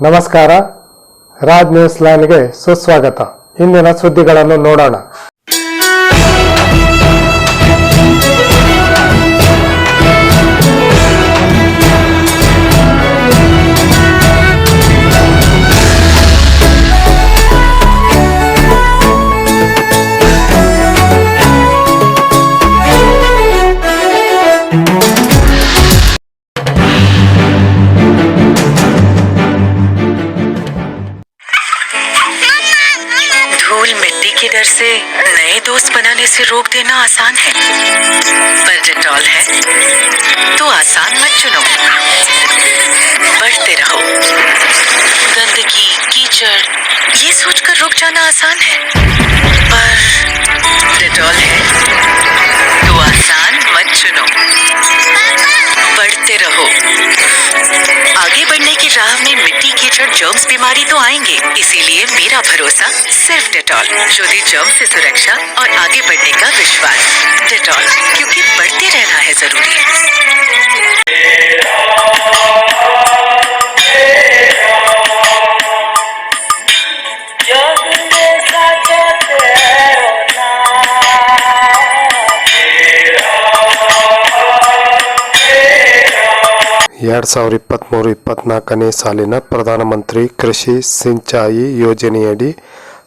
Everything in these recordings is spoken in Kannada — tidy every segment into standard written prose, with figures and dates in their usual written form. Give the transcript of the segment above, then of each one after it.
ನಮಸ್ಕಾರ, ರಾಜ್ ನ್ಯೂಸ್ ಲೈನ್ಗೆ ಸುಸ್ವಾಗತ. ಇಂದಿನ ಸುದ್ದಿಗಳನ್ನು ನೋಡೋಣ. के डर से नए दोस्त बनाने से रोक देना आसान है, पर डेटॉल है तो आसान मत चुनो. बढ़ते रहो. गंदगी, कीचड़, ये सोचकर रुक जाना आसान है, पर डेटॉल है तो आसान मत चुनो. बढ़ते रहो. आगे बढ़ने की राह में मिट्टी, कीचड़, जर्म्स, बीमारी तो आएंगे, इसीलिए मेरा भरोसा सिर्फ डेटॉल. ज्योति जर्म से सुरक्षा और आगे बढ़ने का विश्वास. डेटॉल, क्योंकि बढ़ते रहना है जरूरी. ಎರಡು 2023-24ನೇ ಸಾಲಿನ ಪ್ರಧಾನಮಂತ್ರಿ ಕೃಷಿ ಸಿಂಚಾಯಿ ಯೋಜನೆಯಡಿ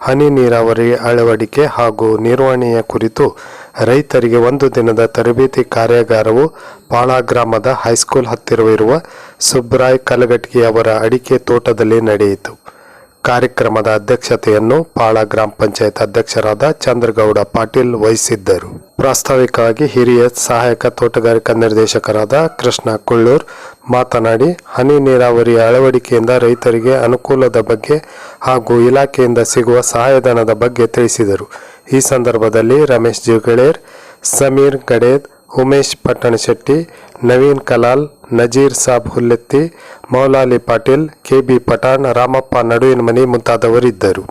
ಹನಿ ನೀರಾವರಿ ಅಳವಡಿಕೆ ಹಾಗೂ ನಿರ್ವಹಣೆಯ ಕುರಿತು ರೈತರಿಗೆ ಒಂದು ದಿನದ ತರಬೇತಿ ಕಾರ್ಯಾಗಾರವು ಪಾಳ ಗ್ರಾಮದ ಹೈಸ್ಕೂಲ್ ಹತ್ತಿರವಿರುವ ಸುಬ್ರಾಯ್ ಕಲಗಟ್ಟಿ ಅವರ ಅಡಿಕೆ ತೋಟದಲ್ಲಿ ನಡೆಯಿತು. ಕಾರ್ಯಕ್ರಮದ ಅಧ್ಯಕ್ಷತೆಯನ್ನು ಪಾಳ ಗ್ರಾಮ ಪಂಚಾಯತ್ ಅಧ್ಯಕ್ಷರಾದ ಚಂದ್ರಗೌಡ ಪಾಟೀಲ್ ವಹಿಸಿದ್ದರು. ಪ್ರಾಸ್ತಾವಿಕವಾಗಿ ಹಿರಿಯ ಸಹಾಯಕ ತೋಟಗಾರಿಕಾ ನಿರ್ದೇಶಕರಾದ ಕೃಷ್ಣ ಕುಳ್ಳೂರ್ ಮಾತನಾಡಿ, ಹನಿ ನೀರಾವರಿ ಅಳವಡಿಕೆಯಿಂದ ರೈತರಿಗೆ ಅನುಕೂಲದ ಬಗ್ಗೆ ಹಾಗೂ ಇಲಾಖೆಯಿಂದ ಸಿಗುವ ಸಹಾಯಧನದ ಬಗ್ಗೆ ತಿಳಿಸಿದರು. ಈ ಸಂದರ್ಭದಲ್ಲಿ ರಮೇಶ್ ಜುಗಳೇರ್, ಸಮೀರ್ ಗಡೇದ್, ಉಮೇಶ್ ಪಟ್ಟಣಶೆಟ್ಟಿ, ನವೀನ್ ಕಲಾಲ್, ನಜೀರ್ ಸಾಬ್ ಹುಲ್ಲೆತ್ತಿ, ಮೌಲಾಲಿ ಪಾಟೀಲ್, ಕೆಬಿ ಪಠಾಣ್, ರಾಮಪ್ಪ ನಡುವಿನ ಮನಿ ಮುಂತಾದವರಿದ್ದರು.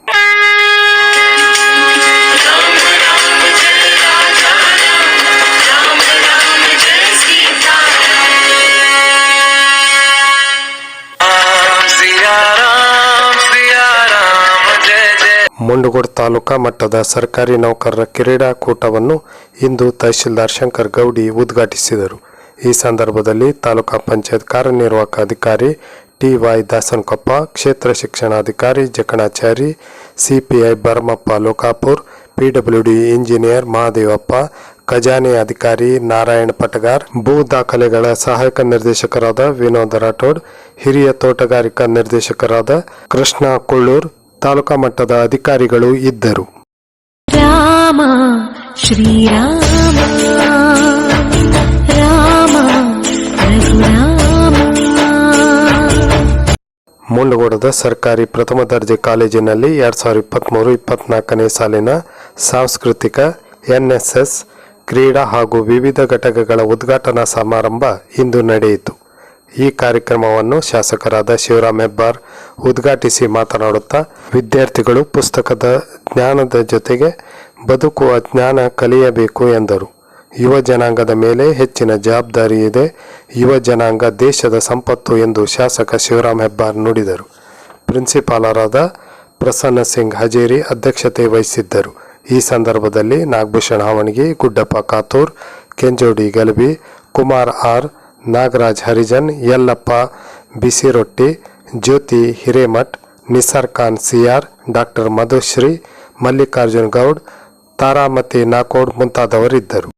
ಮುಂಡಗೋಡ ತಾಲೂಕಾ ಮಟ್ಟದ ಸರ್ಕಾರಿ ನೌಕರರ ಕ್ರೀಡಾಕೂಟವನ್ನು ಇಂದು ತಹಶೀಲ್ದಾರ್ ಶಂಕರ್ ಗೌಡಿ ಉದ್ಘಾಟಿಸಿದರು. ಈ ಸಂದರ್ಭದಲ್ಲಿ ತಾಲೂಕಾ ಪಂಚಾಯತ್ ಕಾರ್ಯನಿರ್ವಾಹಕ ಅಧಿಕಾರಿ ಟಿ.ವೈ. ದಾಸನಕೊಪ್ಪ, ಕ್ಷೇತ್ರ ಶಿಕ್ಷಣಾಧಿಕಾರಿ Jakanachari, CPI Bharamappa Lokapur, PWD engineer Mahadevappa, ಖಜಾನೆ ಅಧಿಕಾರಿ ನಾರಾಯಣ ಪಟಗಾರ್, ಭೂ ದಾಖಲೆಗಳ ಸಹಾಯಕ ನಿರ್ದೇಶಕರಾದ ವಿನೋದ್ ರಾಠೋಡ್, ಹಿರಿಯ ತೋಟಗಾರಿಕಾ ನಿರ್ದೇಶಕರಾದ ಕೃಷ್ಣ ಕುಳ್ಳೂರ್, ತಾಲೂಕಾ ಮಟ್ಟದ ಅಧಿಕಾರಿಗಳು ಇದ್ದರು. ರಾಮ ಶ್ರೀರಾಮ ರಾಮ ರಘುರಾಮ. ಮುಂಡಗೋಡದ ಸರ್ಕಾರಿ ಪ್ರಥಮ ದರ್ಜೆ ಕಾಲೇಜಿನಲ್ಲಿ 2023-24ನೇ ಸಾಲಿನ ಸಾಂಸ್ಕೃತಿಕ, ಎನ್ಎಸ್ಎಸ್, ಕ್ರೀಡಾ ಹಾಗೂ ವಿವಿಧ ಘಟಕಗಳ ಉದ್ಘಾಟನಾ ಸಮಾರಂಭ ಇಂದು ನಡೆಯಿತು. ಈ ಕಾರ್ಯಕ್ರಮವನ್ನು ಶಾಸಕರಾದ ಶಿವರಾಮ್ ಹೆಬ್ಬಾರ್ ಉದ್ಘಾಟಿಸಿ ಮಾತನಾಡುತ್ತಾ, ವಿದ್ಯಾರ್ಥಿಗಳು ಪುಸ್ತಕದ ಜ್ಞಾನದ ಜೊತೆಗೆ ಬದುಕುವ ಜ್ಞಾನ ಕಲಿಯಬೇಕು ಎಂದರು. ಯುವ ಜನಾಂಗದ ಮೇಲೆ ಹೆಚ್ಚಿನ ಜವಾಬ್ದಾರಿ ಇದೆ. ಯುವ ಜನಾಂಗ ದೇಶದ ಸಂಪತ್ತು ಎಂದು ಶಾಸಕ ಶಿವರಾಮ್ ಹೆಬ್ಬಾರ್ ನುಡಿದರು. ಪ್ರಿನ್ಸಿಪಾಲರಾದ ಪ್ರಸನ್ನ ಸಿಂಗ್ ಹಜೇರಿ ಅಧ್ಯಕ್ಷತೆ ವಹಿಸಿದ್ದರು. ಈ ಸಂದರ್ಭದಲ್ಲಿ Nagabhushan Havanagi, Guddappa Katur, Kenjodi Galabi, Kumar R, Nagaraj Harijan, Yallappa Bisirotti, Jyoti Hiremath, Nisar Khan CR, doctor Madhushree, Mallikarjun Goud, Taramati Nakod ಮುಂತಾದವರಿದ್ದರು.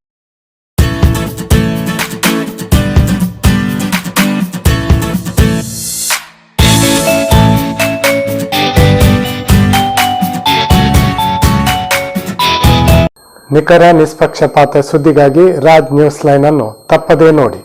ನಿಖರ ನಿಷ್ಪಕ್ಷಪಾತ ಸುದ್ದಿಗಾಗಿ ರಾಜ್ ನ್ಯೂಸ್ ಲೈನ್ ಅನ್ನು ತಪ್ಪದೇ ನೋಡಿ.